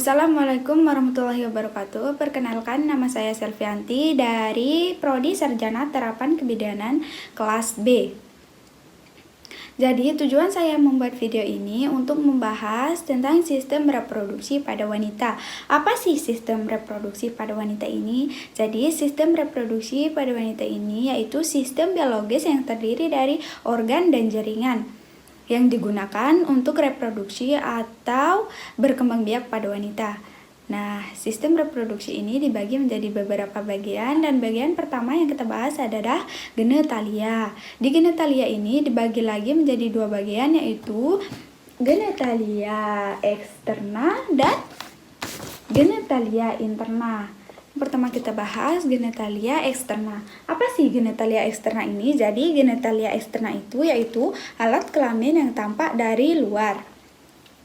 Assalamualaikum warahmatullahi wabarakatuh. Perkenalkan, nama saya Selvianti dari Prodi Sarjana Terapan Kebidanan kelas B. Jadi tujuan saya membuat video ini untuk membahas tentang sistem reproduksi pada wanita. Apa sih sistem reproduksi pada wanita ini? Jadi sistem reproduksi pada wanita ini yaitu sistem biologis yang terdiri dari organ dan jaringan yang digunakan untuk reproduksi atau berkembang biak pada wanita. Nah, sistem reproduksi ini dibagi menjadi beberapa bagian, dan bagian pertama yang kita bahas adalah genetalia. Di genetalia ini dibagi lagi menjadi dua bagian, yaitu genetalia eksterna dan genetalia interna. Pertama kita bahas genetalia eksterna. Apa sih genetalia eksterna ini? Jadi genetalia eksterna itu yaitu alat kelamin yang tampak dari luar.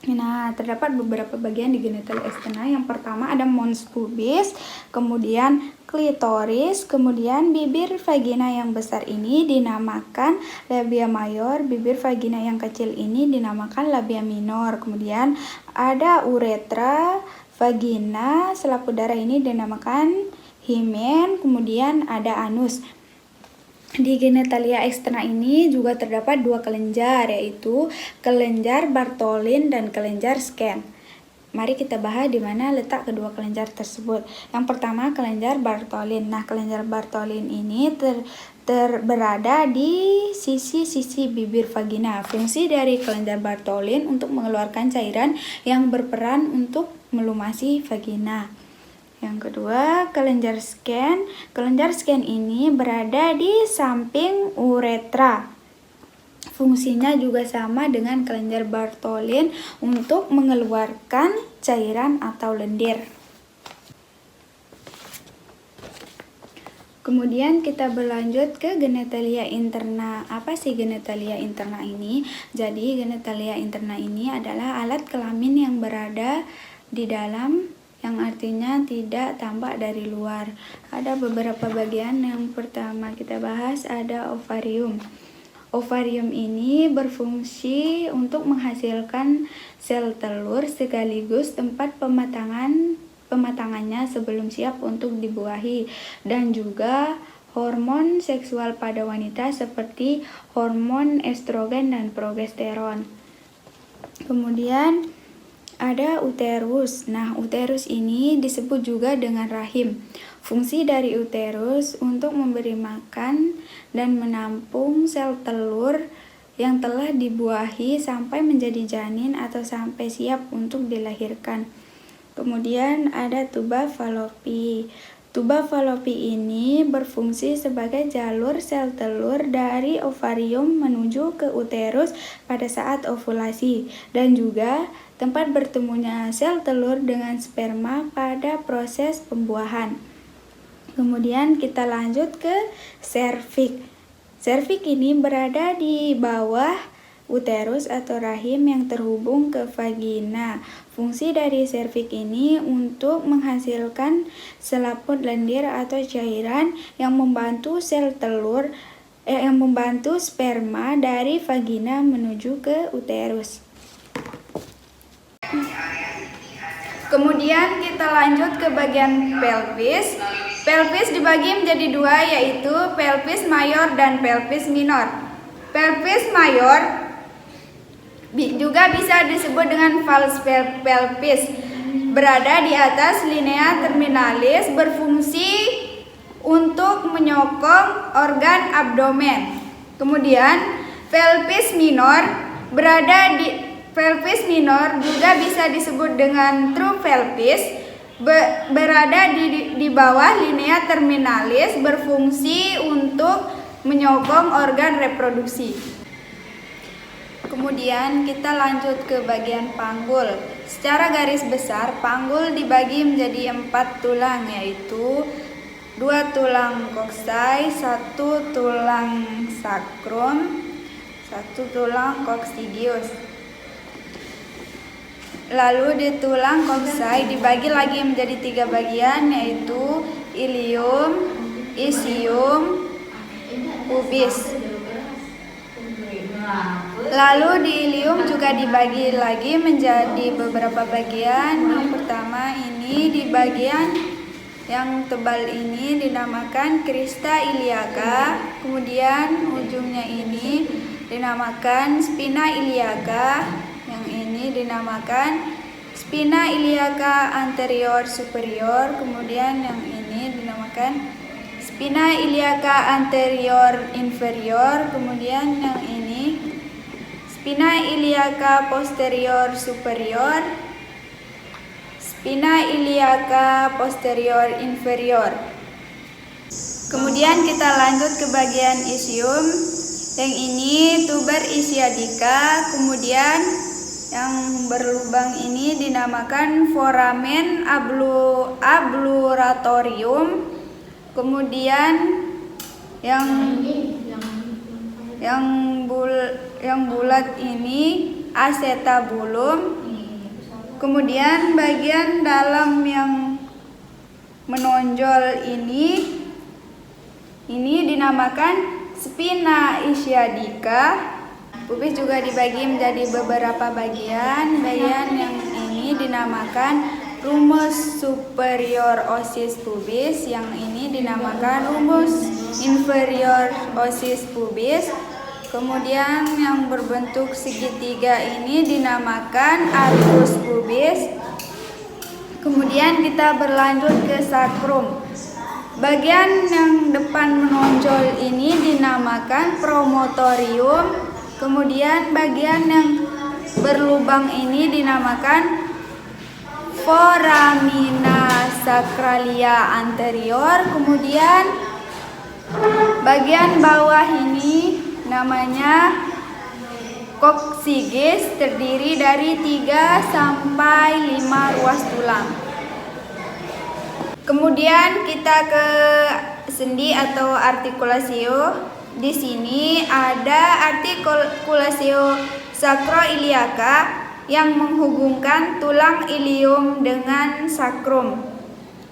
Nah, terdapat beberapa bagian di genetalia eksterna. Yang pertama ada mons pubis, kemudian klitoris, kemudian bibir vagina yang besar ini dinamakan labia mayor, bibir vagina yang kecil ini dinamakan labia minor. Kemudian ada uretra, vagina, selaput darah ini dinamakan himen, kemudian ada anus. Di genetalia eksterna ini juga terdapat dua kelenjar, yaitu kelenjar Bartholin dan kelenjar Skene. Mari kita bahas di mana letak kedua kelenjar tersebut. Yang pertama kelenjar Bartholin. Nah, kelenjar Bartholin ini berada di sisi-sisi bibir vagina. Fungsi dari kelenjar Bartholin untuk mengeluarkan cairan yang berperan untuk melumasi vagina. Yang kedua, kelenjar Skene. Kelenjar Skene ini berada di samping uretra. Fungsinya juga sama dengan kelenjar Bartholin untuk mengeluarkan cairan atau lendir. Kemudian kita berlanjut ke genetalia interna. Apa sih genetalia interna ini? Jadi genetalia interna ini adalah alat kelamin yang berada di dalam, yang artinya tidak tampak dari luar. Ada beberapa bagian. Yang pertama kita bahas ada ovarium. Ovarium ini berfungsi untuk menghasilkan sel telur sekaligus tempat pematangannya sebelum siap untuk dibuahi, dan juga hormon seksual pada wanita seperti hormon estrogen dan progesteron. Kemudian ada uterus. Nah, uterus ini disebut juga dengan rahim. Fungsi dari uterus untuk memberi makan dan menampung sel telur yang telah dibuahi sampai menjadi janin atau sampai siap untuk dilahirkan. Kemudian ada tuba Fallopi. Tuba Fallopi ini berfungsi sebagai jalur sel telur dari ovarium menuju ke uterus pada saat ovulasi, dan juga tempat bertemunya sel telur dengan sperma pada proses pembuahan. Kemudian kita lanjut ke serviks. Serviks ini berada di bawah uterus atau rahim yang terhubung ke vagina. Fungsi dari serviks ini untuk menghasilkan selaput lendir atau cairan yang membantu sperma dari vagina menuju ke uterus. Kemudian kita lanjut ke bagian pelvis. Pelvis dibagi menjadi dua, yaitu pelvis mayor dan pelvis minor. Pelvis mayor juga bisa disebut dengan false pelvis, berada di atas linea terminalis, berfungsi untuk menyokong organ abdomen. Kemudian pelvis minor juga bisa disebut dengan true pelvis, berada di bawah linea terminalis, berfungsi untuk menyokong organ reproduksi. Kemudian kita lanjut ke bagian panggul. Secara garis besar, panggul dibagi menjadi 4 tulang, yaitu 2 tulang koksai, 1 tulang sakrum, 1 tulang koksidius. Lalu di tulang koksai dibagi lagi menjadi 3 bagian, yaitu ilium, isium, pubis. Lalu di ilium juga dibagi lagi menjadi beberapa bagian. Yang pertama ini di bagian yang tebal ini dinamakan crista iliaca, kemudian ujungnya ini dinamakan spina iliaca, yang ini dinamakan spina iliaca anterior superior, kemudian yang ini dinamakan spina iliaca anterior inferior, kemudian yang ini spina iliaca posterior superior, spina iliaca posterior inferior. Kemudian kita lanjut ke bagian isium. Yang ini tuber ischiadica, kemudian yang berlubang ini dinamakan foramen abluratorium. Kemudian yang bulat ini acetabulum. Kemudian bagian dalam yang menonjol ini dinamakan spina ischiadica. Pubis juga dibagi menjadi beberapa bagian. Bagian yang ini dinamakan rumus superior ossis pubis, yang ini dinamakan rumus inferior ossis pubis. Kemudian yang berbentuk segitiga ini dinamakan arcus pubis. Kemudian kita berlanjut ke sacrum. Bagian yang depan menonjol ini dinamakan promontorium. Kemudian bagian yang berlubang ini dinamakan foramina sacralia anterior. Kemudian bagian bawah ini namanya coccyges, terdiri dari 3 sampai 5 ruas tulang. Kemudian kita ke sendi atau articulatio. Di sini ada articulatio sacroiliaca yang menghubungkan tulang ilium dengan sacrum.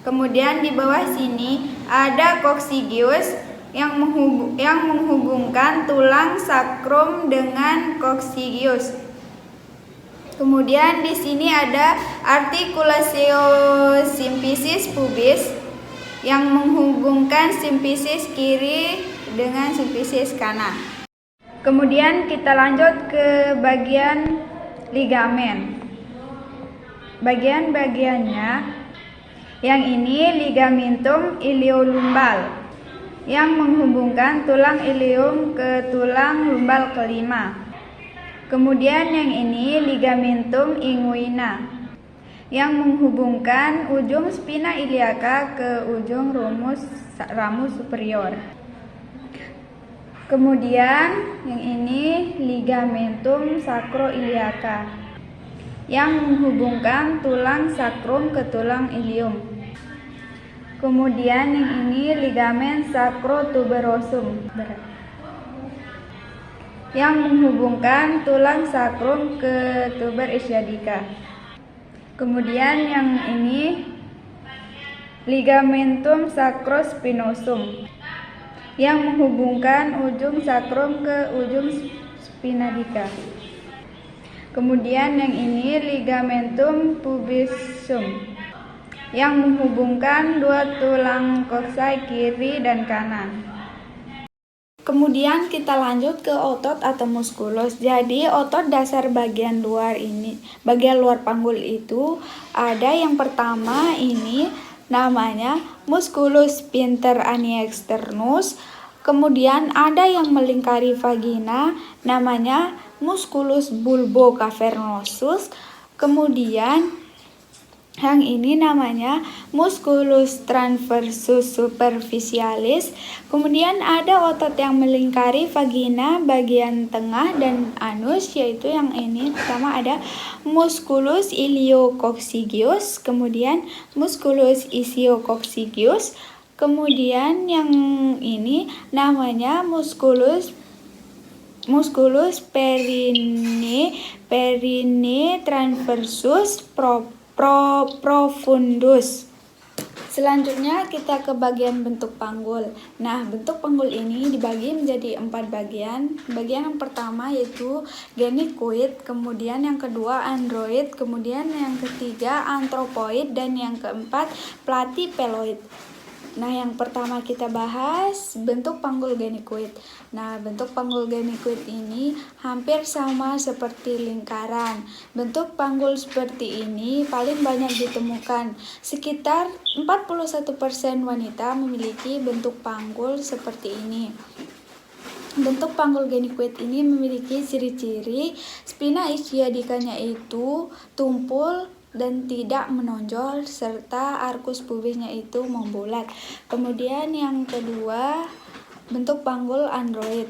Kemudian di bawah sini ada coccygeus yang menghubungkan tulang sacrum dengan coccygeus. Kemudian di sini ada articulatio symphysis pubis yang menghubungkan symphysis kiri dengan symphysis kanan. Kemudian kita lanjut ke bagian ligamen. Bagian-bagiannya, yang ini ligamentum iliolumbal yang menghubungkan tulang ilium ke tulang lumbal kelima. Kemudian yang ini ligamentum inguina yang menghubungkan ujung spina iliaca ke ujung ramus superior. Kemudian yang ini ligamentum sacroiliaca yang menghubungkan tulang sacrum ke tulang ilium. Kemudian yang ini ligamen sacrotuberosum yang menghubungkan tulang sacrum ke tuber ischiadica. Kemudian yang ini ligamentum sacrospinosum yang menghubungkan ujung sacrum ke ujung spinadica. Kemudian yang ini ligamentum pubisum yang menghubungkan dua tulang koksai kiri dan kanan. Kemudian kita lanjut ke otot atau muskulus. Jadi otot dasar bagian luar ini, bagian luar panggul itu ada yang pertama ini namanya musculus sphincter ani externus. Kemudian ada yang melingkari vagina namanya musculus bulbocavernosus. Kemudian yang ini namanya musculus transversus superficialis. Kemudian ada otot yang melingkari vagina bagian tengah dan anus, yaitu yang ini pertama ada musculus iliococcygeus, kemudian musculus ischiococcygeuus. Kemudian yang ini namanya musculus perine transversus profundus. Selanjutnya kita ke bagian bentuk panggul. Nah, bentuk panggul ini dibagi menjadi 4 bagian. Bagian yang pertama yaitu genikoid, kemudian yang kedua android, kemudian yang ketiga antropoid, dan yang keempat platypeloid. Nah, yang pertama kita bahas bentuk panggul genikoid. Nah, bentuk panggul genikoid ini hampir sama seperti lingkaran. Bentuk panggul seperti ini paling banyak ditemukan. Sekitar 41% wanita memiliki bentuk panggul seperti ini. Bentuk panggul genikoid ini memiliki ciri-ciri spina ischiadicanya itu tumpul dan tidak menonjol, serta arkus pubisnya itu membulat. Kemudian yang kedua, bentuk panggul android.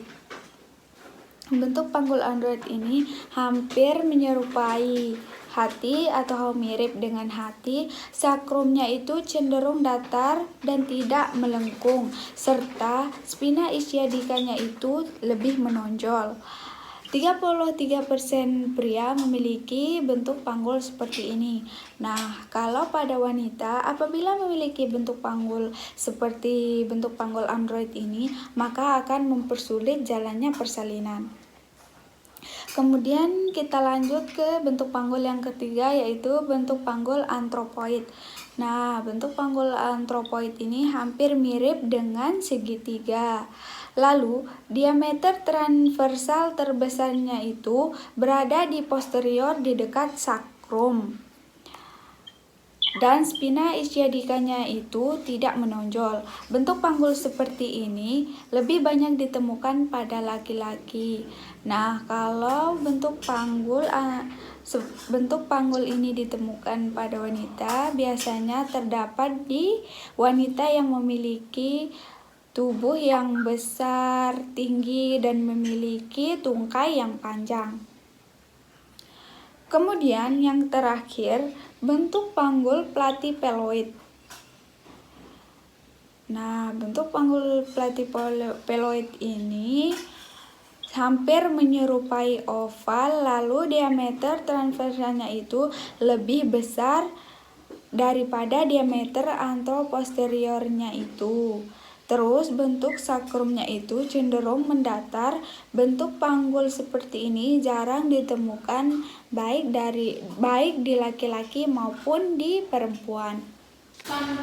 Bentuk panggul android ini hampir menyerupai hati atau mirip dengan hati. Sakrumnya itu cenderung datar dan tidak melengkung, serta spina ischiadicanya itu lebih menonjol. 33% pria memiliki bentuk panggul seperti ini. Nah, kalau pada wanita apabila memiliki bentuk panggul seperti bentuk panggul android ini, maka akan mempersulit jalannya persalinan. Kemudian kita lanjut ke bentuk panggul yang ketiga, yaitu bentuk panggul antropoid. Nah, bentuk panggul antropoid ini hampir mirip dengan segitiga. Lalu, diameter transversal terbesarnya itu berada di posterior di dekat sakrum. Dan spina ischiadicanya itu tidak menonjol. Bentuk panggul seperti ini lebih banyak ditemukan pada laki-laki. Nah, kalau bentuk panggul ini ditemukan pada wanita, biasanya terdapat di wanita yang memiliki tubuh yang besar, tinggi, dan memiliki tungkai yang panjang. Kemudian yang terakhir, bentuk panggul platypeloid. Nah, bentuk panggul platypeloid ini hampir menyerupai oval, lalu diameter transversalnya itu lebih besar daripada diameter anteroposteriornya itu. Terus bentuk sakrumnya itu cenderung mendatar. Bentuk panggul seperti ini jarang ditemukan baik di laki-laki maupun di perempuan.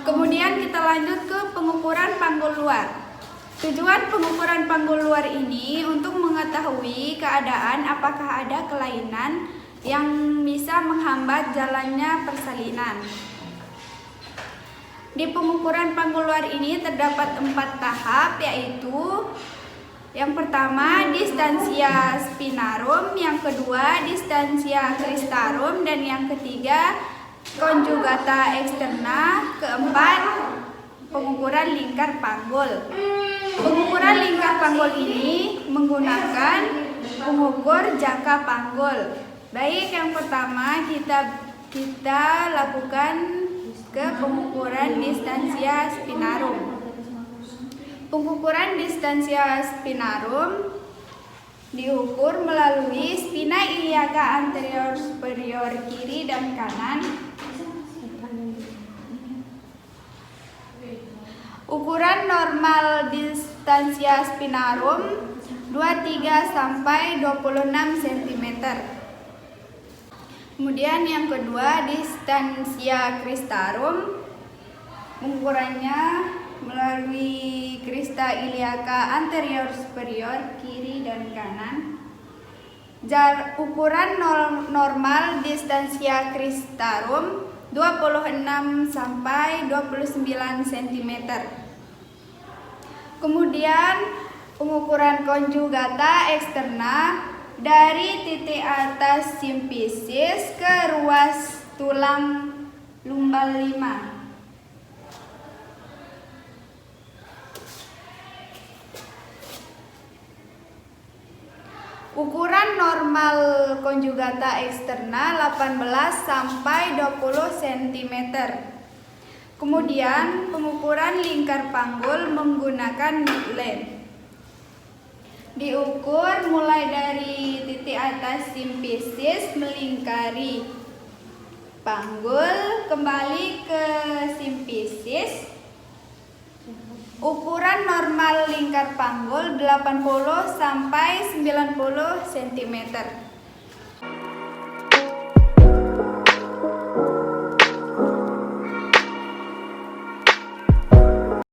Kemudian kita lanjut ke pengukuran panggul luar. Tujuan pengukuran panggul luar ini untuk mengetahui keadaan apakah ada kelainan yang bisa menghambat jalannya persalinan. Di pengukuran panggul luar ini terdapat 4 tahap, yaitu yang pertama distansia spinarum, yang kedua distansia cristarum, dan yang ketiga conjugata externa, keempat pengukuran lingkar panggul. Pengukuran lingkar panggul ini menggunakan pengukur jangka panggul. Baik, yang pertama kita lakukan ke pengukuran distansia spinarum. Pengukuran distansia spinarum diukur melalui spina iliaca anterior superior kiri dan kanan. Ukuran normal distansia spinarum 23 sampai 26 cm. Kemudian yang kedua distansia cristarum, pengukurannya melalui crista iliaca anterior superior kiri dan kanan. Ukuran normal distansia cristarum 26 sampai 29 cm. Kemudian pengukuran conjugata externa dari titik atas simfisis ke ruas tulang lumbal 5. Ukuran normal conjugata externa 18 sampai 20 cm. Kemudian pengukuran lingkar panggul menggunakan midline. Diukur mulai dari titik atas simfisis melingkari panggul kembali ke simpisis. Ukuran normal lingkar panggul 80 sampai 90 cm.